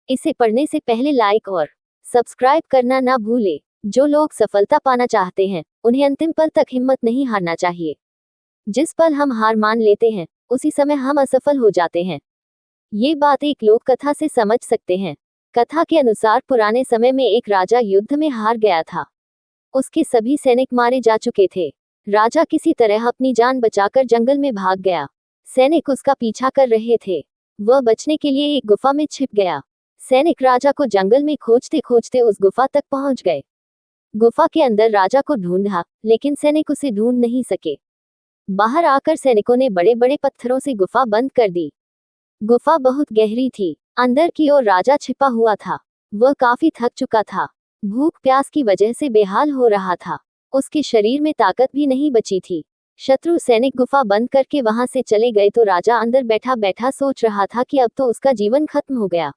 इसे पढ़ने से पहले लाइक और सब्सक्राइब करना ना भूले। जो लोग सफलता पाना चाहते हैं उन्हें अंतिम पल तक हिम्मत नहीं हारना चाहिए। जिस पल हम हार मान लेते हैं उसी समय हम असफल हो जाते हैं। ये बात एक लोक कथा से समझ सकते हैं। कथा के अनुसार पुराने समय में एक राजा युद्ध में हार गया था। उसके सभी सैनिक मारे जा चुके थे। राजा किसी तरह अपनी जान बचाकर जंगल में भाग गया। सैनिक उसका पीछा कर रहे थे। वह बचने के लिए एक गुफा में छिप गया। सैनिक राजा को जंगल में खोजते खोजते उस गुफा तक पहुंच गए। गुफा के अंदर राजा को ढूंढा, लेकिन सैनिक उसे ढूंढ नहीं सके। बाहर आकर सैनिकों ने बड़े बड़े पत्थरों से गुफा बंद कर दी। गुफा बहुत गहरी थी। अंदर की ओर राजा छिपा हुआ था। वह काफी थक चुका था। भूख प्यास की वजह से बेहाल हो रहा था। उसके शरीर में ताकत भी नहीं बची थी। शत्रु सैनिक गुफा बंद करके वहां से चले गए तो राजा अंदर बैठा बैठा सोच रहा था कि अब तो उसका जीवन खत्म हो गया।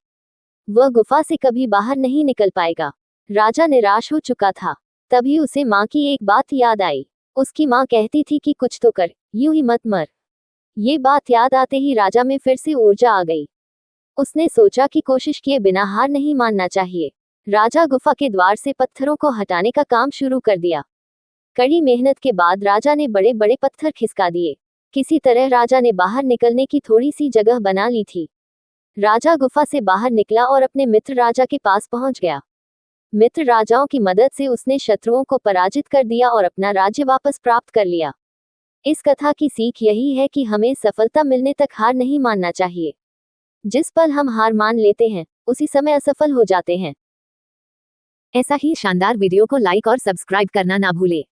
वह गुफा से कभी बाहर नहीं निकल पाएगा। राजा निराश हो चुका था। तभी उसे माँ की एक बात याद आई। उसकी माँ कहती थी कि कुछ तो कर, यूं ही मत मर। ये बात याद आते ही राजा में फिर से ऊर्जा आ गई। उसने सोचा कि कोशिश किए बिना हार नहीं मानना चाहिए। राजा गुफा के द्वार से पत्थरों को हटाने का काम शुरू कर दिया। कड़ी मेहनत के बाद राजा ने बड़े बड़े पत्थर खिसका दिए। किसी तरह राजा ने बाहर निकलने की थोड़ी सी जगह बना ली थी। राजा गुफा से बाहर निकला और अपने मित्र राजा के पास पहुंच गया। मित्र राजाओं की मदद से उसने शत्रुओं को पराजित कर दिया और अपना राज्य वापस प्राप्त कर लिया। इस कथा की सीख यही है कि हमें सफलता मिलने तक हार नहीं मानना चाहिए। जिस पल हम हार मान लेते हैं उसी समय असफल हो जाते हैं। ऐसा ही शानदार वीडियो को लाइक और सब्सक्राइब करना ना भूले।